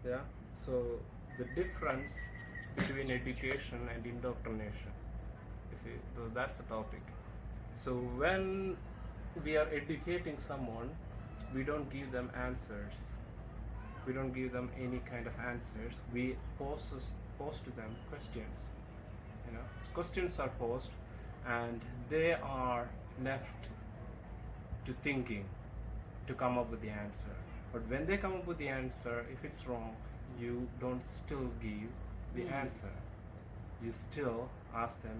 Yeah. So the difference between education and indoctrination. You see, so that's the topic. So when we are educating someone, we don't give them answers. We don't give them any kind of answers. We pose to them questions. Questions are posed, and they are left to thinking to come up with the answer. But when they come up with the answer, if it's wrong, you don't still give the answer. You still ask them,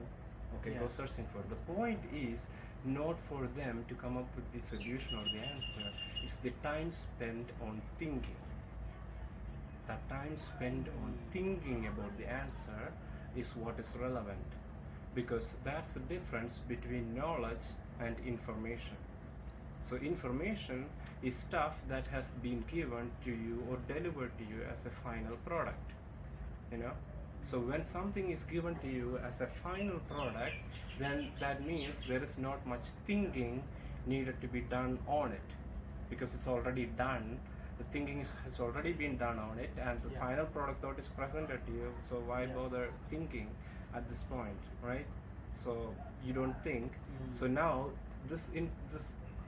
okay, go searching for it. The point is not for them to come up with the solution or the answer. It's the time spent on thinking. That time spent on thinking about the answer is what is relevant, because that's the difference between knowledge and information. So information is stuff that has been given to you or delivered to you as a final product. So when something is given to you as a final product, then that means there is not much thinking needed to be done on it, because it's already done. The thinking has already been done on it, and the final product thought is presented to you. So why bother thinking at this point, right? So you don't think. So now this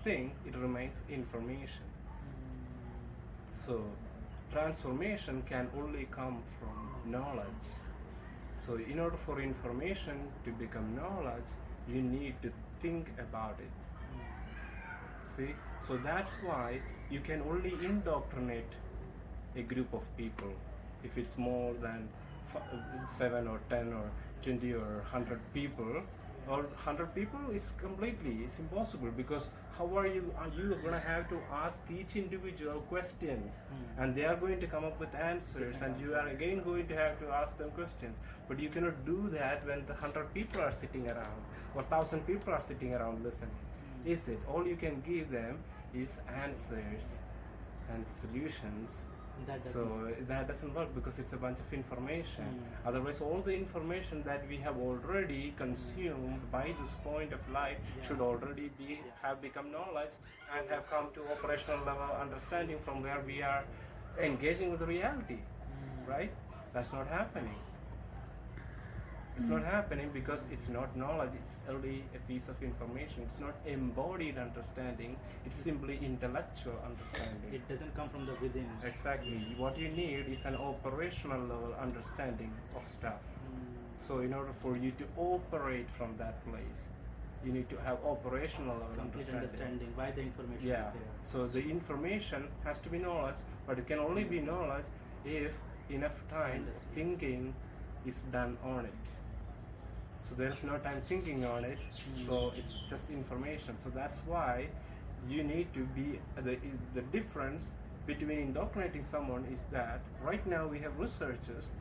thing, it remains information. So transformation can only come from knowledge. So in order for information to become knowledge, you need to think about it. See, so that's why you can only indoctrinate a group of people if it's more than 7 or 10 or 20 or 100 people. Or 100 people is it's impossible, because how are you going to have to ask each individual questions, and they are going to come up with answers, and you are again going to have to ask them questions. But you cannot do that when the 100 people are sitting around or 1,000 people are sitting around listening. Is it? All you can give them is answers and solutions. That doesn't work, because it's a bunch of information. Otherwise, all the information that we have already consumed by this point of life should already have become knowledge and have come to operational level understanding from where we are engaging with the reality. Right? That's not happening. It's not happening because it's not knowledge, it's only a piece of information. It's not embodied understanding, it's simply intellectual understanding. It doesn't come from the within. Exactly. What you need is an operational level understanding of stuff. So in order for you to operate from that place, you need to have operational level understanding why the information is there. So the information has to be knowledge, but it can only be knowledge if enough time thinking is done on it. So there's no time thinking on it, so it's just information. So that's why you need to be, the difference between indoctrinating someone is that right now we have researches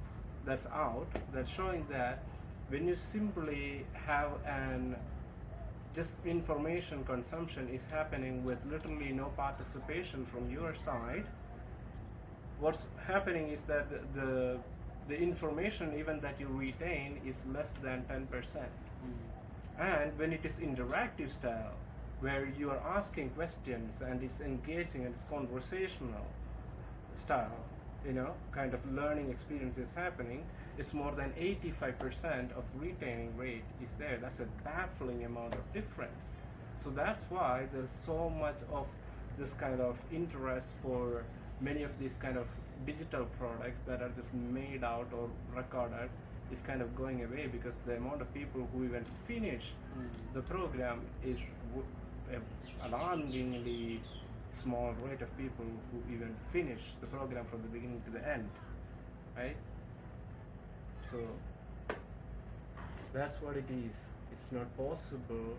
that's out that's showing that when you simply have just information consumption is happening with literally no participation from your side, what's happening is that the information even that you retain is less than 10%. And when it is interactive style, where you are asking questions and it's engaging and it's conversational style, kind of learning experience is happening, it's more than 85% of retaining rate is there. That's a baffling amount of difference. So that's why there's so much of this kind of interest for many of these kind of digital products that are just made out or recorded is kind of going away, because the amount of people who even finish the program is alarmingly small rate of people who even finish the program from the beginning to the end, right? So that's what it is. It's not possible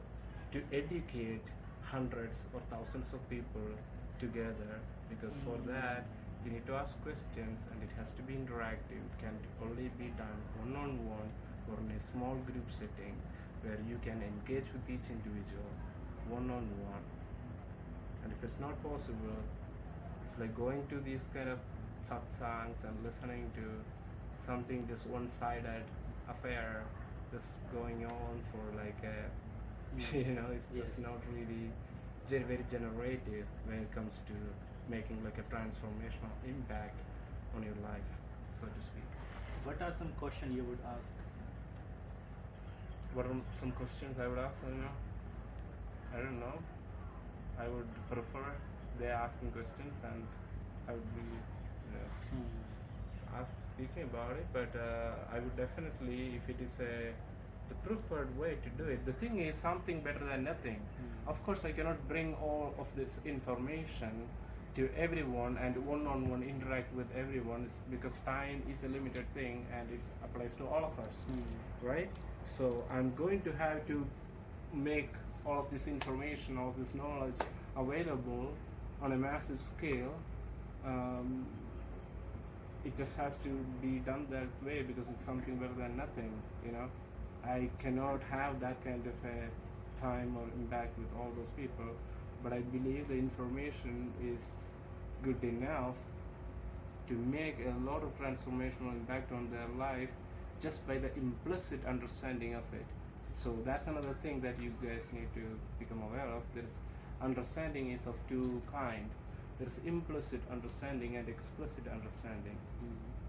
to educate hundreds or thousands of people together, because for that you need to ask questions and it has to be interactive. It can only be done one-on-one or in a small group setting where you can engage with each individual one-on-one. And if it's not possible, it's like going to these kind of satsangs and listening to something just one-sided affair just going on for like a it's just not really very generative when it comes to making like a transformational impact on your life, so to speak. What are some questions you would ask? What are some questions I would ask? I don't know. I would prefer they asking questions, and I would be speaking about it. But I would definitely, if it is the preferred way to do it. The thing is, something better than nothing. Of course, I cannot bring all of this information to everyone and one-on-one interact with everyone, because time is a limited thing and it applies to all of us, right? So I'm going to have to make all of this information, all of this knowledge available on a massive scale. It just has to be done that way because it's something better than nothing, I cannot have that kind of a time or impact with all those people, but I believe the information is good enough to make a lot of transformational impact on their life just by the implicit understanding of it. So that's another thing that you guys need to become aware of. There's understanding is of two kinds. There's implicit understanding and explicit understanding.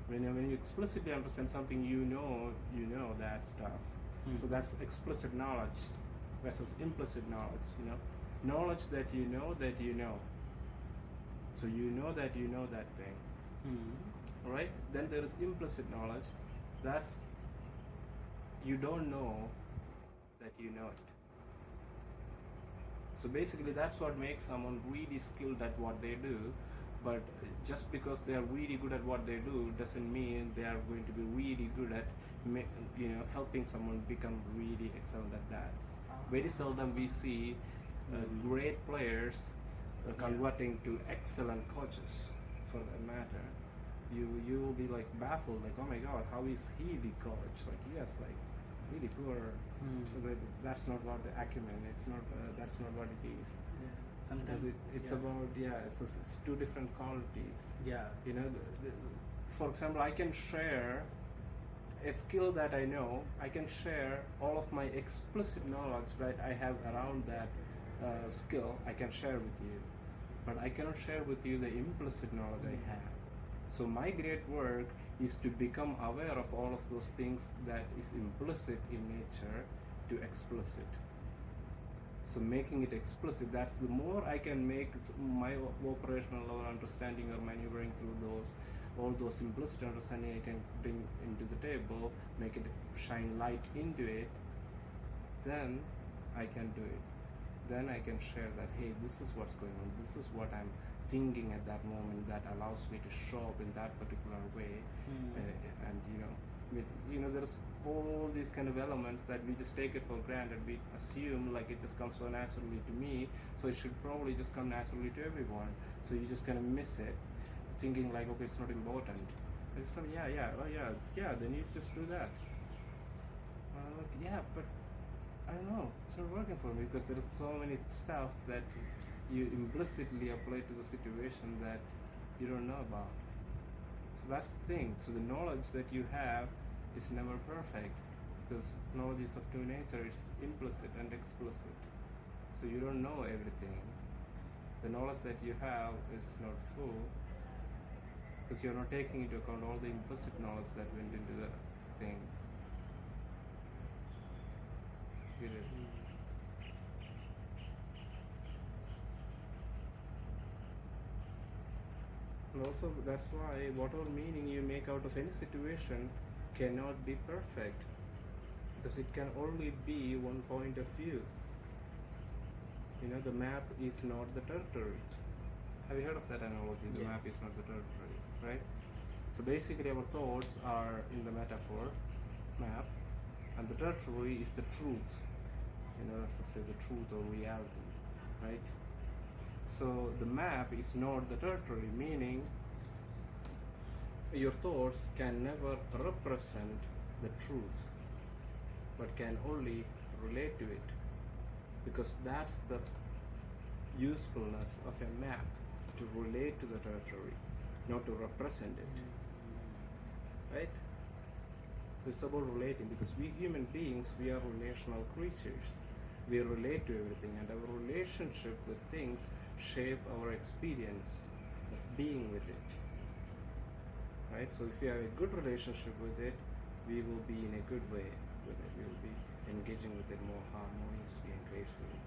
When you explicitly understand something, you know that stuff. So that's explicit knowledge versus implicit knowledge. Knowledge that you know that you know. So you know that you know that thing. Right? Then there is implicit knowledge. That's you don't know that you know it. So basically that's what makes someone really skilled at what they do, but just because they are really good at what they do doesn't mean they are going to be really good at helping someone become really excellent at that. Very seldom we see great players converting to excellent coaches, for that matter. You will be like baffled, like, oh my god, how is he the coach? Like he has like really poor. But that's not what the acumen. It's not. That's not what it is. Sometimes it's about it's two different qualities. For example, I can share a skill that I know. I can share all of my explicit knowledge that I have around that skill. I can share with you, but I cannot share with you the implicit knowledge I have. So my great work is to become aware of all of those things that is implicit in nature to explicit. So making it explicit, that's the more I can make my operational level understanding or maneuvering through all those implicit understanding I can bring into the table, make it shine light into it, then I can do it. Then I can share that, hey, this is what's going on, this is what I'm thinking at that moment that allows me to show up in that particular way. And there's all these kind of elements that we just take it for granted. We assume like it just comes so naturally to me, so it should probably just come naturally to everyone. So you just kind of miss it, thinking like, okay, it's not important. It's not. Then you just do that. But I don't know, it's not working for me because there's so many stuff that you implicitly apply to the situation that you don't know about. So that's the thing. So the knowledge that you have is never perfect because knowledge is of two nature. It's implicit and explicit. So you don't know everything. The knowledge that you have is not full because you're not taking into account all the implicit knowledge that went into the thing. And also that's why whatever meaning you make out of any situation cannot be perfect because it can only be one point of view. The map is not the territory. Have you heard of that analogy? The map is not the territory, right? So basically our thoughts are in the metaphor map and the territory is the truth. Let's just say the truth or reality, right? So the map is not the territory, meaning your thoughts can never represent the truth, but can only relate to it, because that's the usefulness of a map, to relate to the territory, not to represent it, right? So it's about relating, because we human beings, we are relational creatures. We relate to everything, and our relationship with things shape our experience of being with it. right? So if you have a good relationship with it, we will be in a good way with it. We will be engaging with it more harmoniously and gracefully.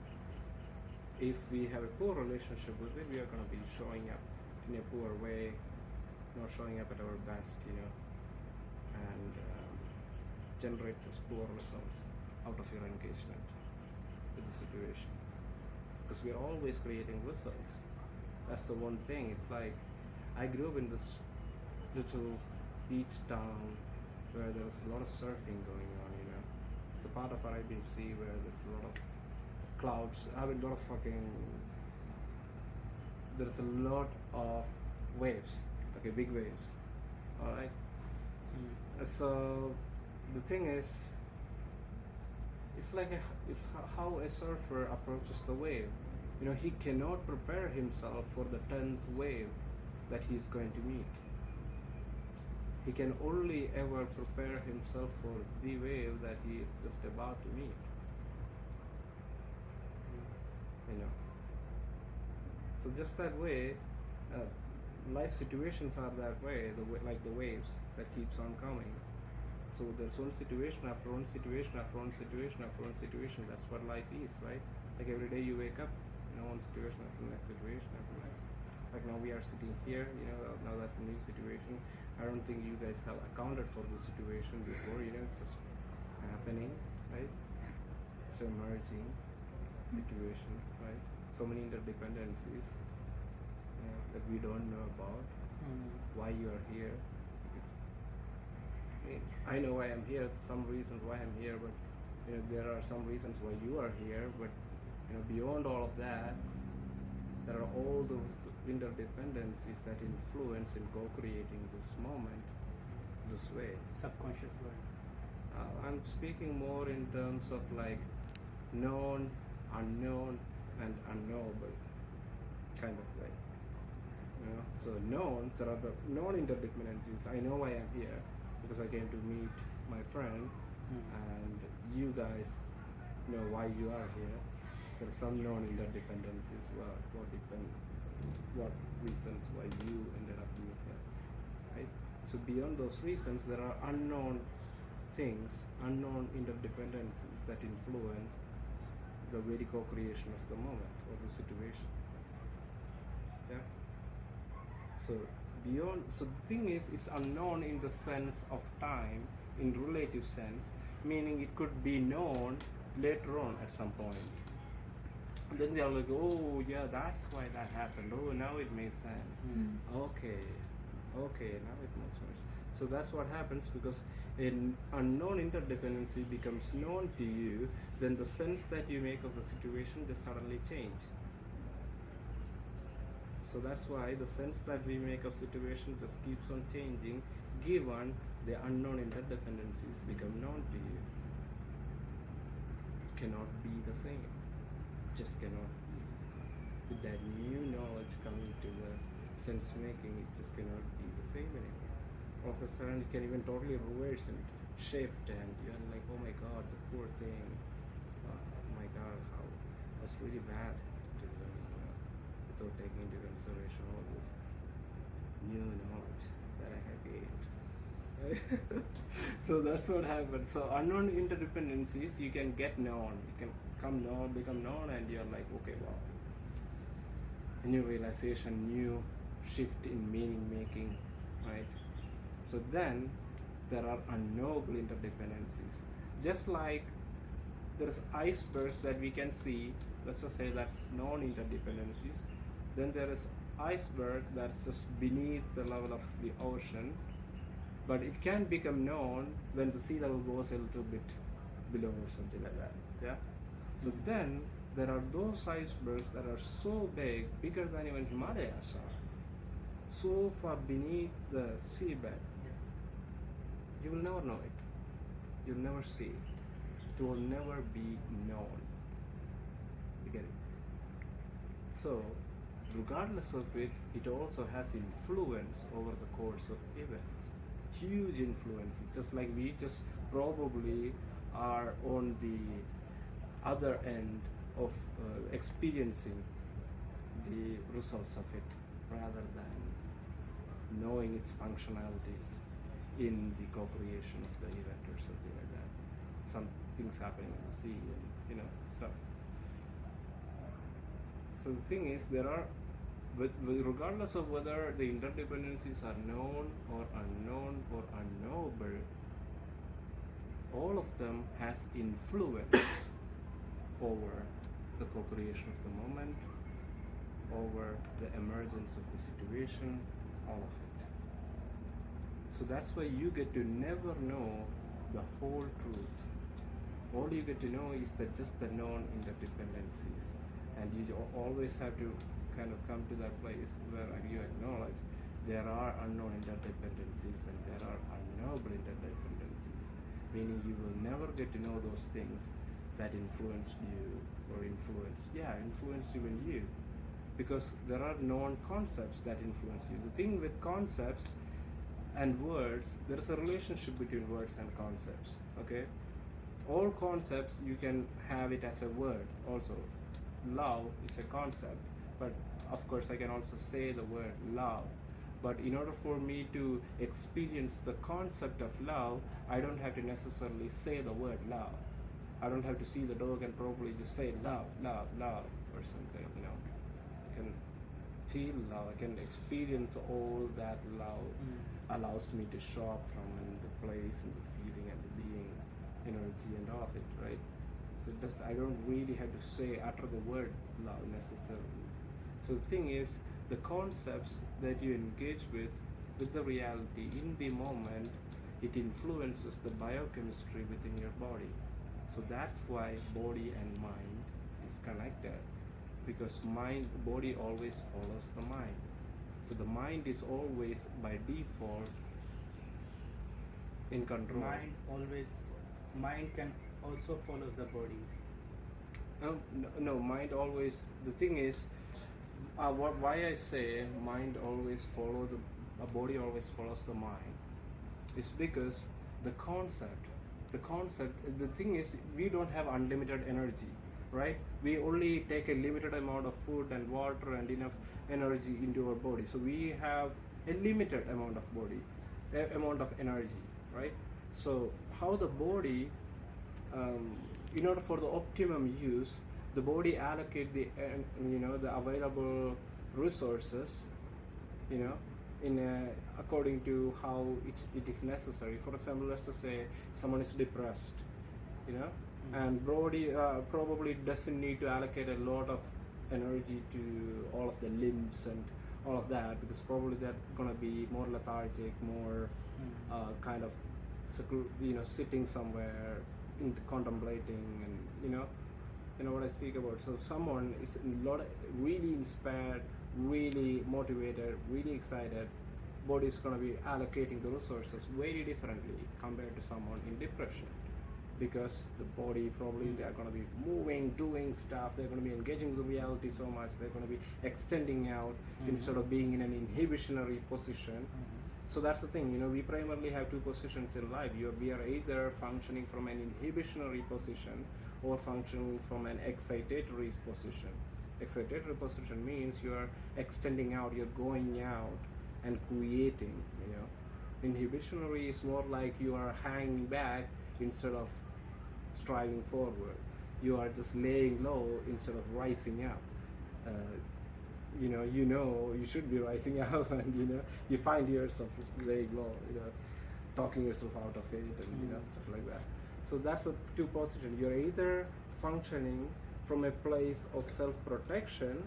If we have a poor relationship with it, we are going to be showing up in a poor way, not showing up at our best, and generate just poor results out of your engagement with the situation. Because we are always creating results. That's the one thing. It's like I grew up in this little beach town where there's a lot of surfing going on. It's a part of Arabian Sea where there's a lot of clouds. I mean, a lot of there's a lot of waves. Okay, big waves. All right. So the thing is, it's like it's how a surfer approaches the wave. He cannot prepare himself for the 10th wave that he's going to meet. He can only ever prepare himself for the wave that he is just about to meet. So just that way, life situations are that way, like the waves that keeps on coming. So there's one situation after one situation after one situation after one situation. That's what life is, right? Like every day you wake up, one situation after the next situation after the next. Like now we are sitting here, now that's a new situation. I don't think you guys have accounted for the situation before, it's just happening, right? It's an emerging situation, right? So many interdependencies that we don't know about. Why you are here. I know why I'm here, some reasons why I'm here, but there are some reasons why you are here, but beyond all of that, there are all those interdependencies that influence in co-creating this moment this way. Subconscious world. I'm speaking more in terms of like known, unknown, and unknowable kind of way. So knowns, there are the known interdependencies. I know why I'm here because I came to meet my friend, and you guys know why you are here. There's some known interdependencies. What reasons why you ended up being here, right? So beyond those reasons, there are unknown things, unknown interdependencies that influence the very co-creation of the moment or the situation. Yeah. So the thing is, it's unknown in the sense of time, in relative sense, meaning it could be known later on at some point. And then they are like, oh yeah, that's why that happened. Oh, now it makes sense. Okay, now it makes sense. So that's what happens, because an unknown interdependency becomes known to you, then the sense that you make of the situation just suddenly change. So that's why the sense that we make of situation just keeps on changing, given the unknown interdependencies become known to you. It cannot be the same. Just cannot be. With that new knowledge coming to the sense making, it just cannot be the same anymore. All of a sudden, it can even totally reverse and shift, and you're like, oh my god, the poor thing. Oh my god, how that's really bad to them, without taking into consideration all this new knowledge that I have gained. So that's what happens. So unknown interdependencies, you can get known, you can become known, and you're like, okay, wow, a new realization, new shift in meaning making, right? So then there are unknowable interdependencies. Just like there's icebergs that we can see, let's just say that's known interdependencies. Then there is iceberg that's just beneath the level of the ocean, but it can become known when the sea level goes a little bit below or something like that. Yeah. So then there are those icebergs that are so big, bigger than even Himalayas are, so far beneath the seabed. You will never know it. You'll never see it. It will never be known. You get it? So, regardless of it, it also has influence over the course of events. Huge influence. It's just like we just probably are on the other end of experiencing the results of it, rather than knowing its functionalities in the co-creation of the event or something like that. Some things happening in the sea and stuff. So the thing is, there are, regardless of whether the interdependencies are known or unknowable, all of them has influence over the co-creation of the moment, over the emergence of the situation, all of it. So that's why you get to never know the whole truth. All you get to know is that just the known interdependencies, and you always have to kind of come to that place where you acknowledge there are unknown interdependencies and there are unknowable interdependencies, meaning you will never get to know those things that influenced you or influenced even you, because there are known concepts that influence you. The thing with concepts and words, there is a relationship between words and concepts. Okay, all concepts you can have it as a word also. Love is a concept, but of course I can also say the word love. But in order for me to experience the concept of love, I don't have to necessarily say the word love. I don't have to see the dog and probably just say love, love, love or something, I can feel love, I can experience all that love allows me to show up from, and the place and the feeling and the being, energy and all of it, right? So I don't really have to utter the word love necessarily. So the thing is, the concepts that you engage with the reality in the moment, it influences the biochemistry within your body. So that's why body and mind is connected, because body always follows the mind. So the mind is always by default in control. Mind can also follows the body. No, mind always. The thing is, why I say mind always body always follows the mind, is because the thing is, we don't have unlimited energy, right? We only take a limited amount of food and water and enough energy into our body. So we have a limited amount of energy, right? So how the body, in order for the optimum use, the body allocate the available resources, according to how it is necessary. For example, let's just say someone is depressed, and body probably doesn't need to allocate a lot of energy to all of the limbs and all of that, because probably they're gonna be more lethargic, more kind of sitting somewhere contemplating, and you know what I speak about. So someone is really inspired, really motivated, really excited, body is going to be allocating the resources very differently compared to someone in depression, because the body probably they are going to be moving, doing stuff, they're going to be engaging with reality so much, they're going to be extending out instead of being in an inhibitionary position. So that's the thing, we primarily have two positions in life. We are either functioning from an inhibitionary position or functioning from an excitatory position. Excitatory position means you are extending out, you're going out and creating, Inhibitionary is more like you are hanging back instead of striving forward. You are just laying low instead of rising up. You should be rising up, and you find yourself laying low, talking yourself out of it, and stuff like that. So that's the two positions. You're either functioning from a place of self-protection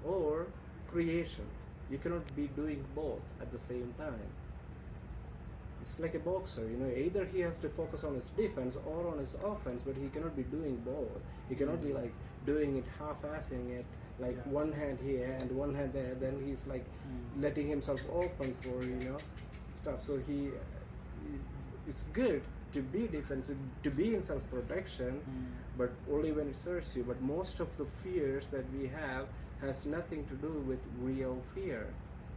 or creation. You cannot be doing both at the same time. It's like a boxer, either he has to focus on his defense or on his offense, but he cannot be doing both. He cannot be like doing it, half-assing it, like one hand here and one hand there, then he's like letting himself open for stuff. So it's good to be defensive, to be in self-protection, but only when it serves you. But most of the fears that we have has nothing to do with real fear,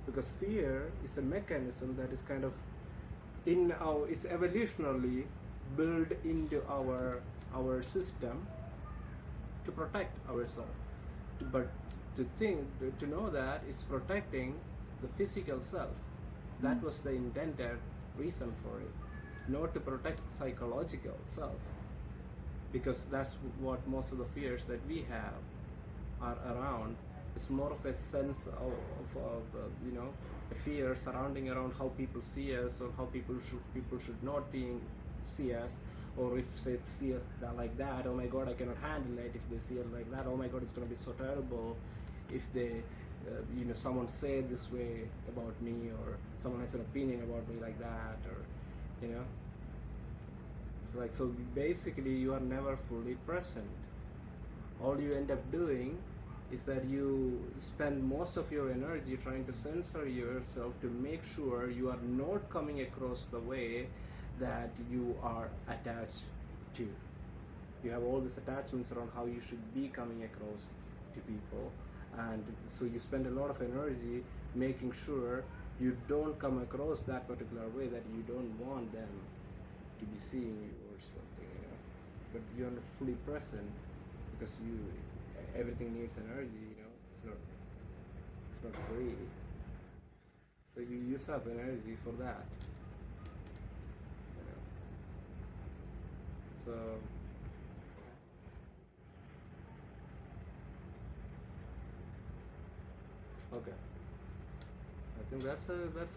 because fear is a mechanism that is kind of it's evolutionarily built into our system to protect ourselves. But to know that it's protecting the physical self, That was the intended reason for it, not to protect psychological self, because that's what most of the fears that we have are around. It's more of a sense of a fear surrounding around how people see us, or how people should not see us, or if they see us like that, oh my god, I cannot handle it. If they see it like that, oh my god, it's going to be so terrible. If they someone say this way about me, or someone has an opinion about me like that, or it's like, so basically you are never fully present. All you end up doing is that you spend most of your energy trying to censor yourself to make sure you are not coming across the way that you are attached to. You have all these attachments around how you should be coming across to people, and so you spend a lot of energy making sure you don't come across that particular way that you don't want them to be seeing you or something. But you're not fully present because everything needs energy. It's not free, so you use up energy for that. So okay, I think that's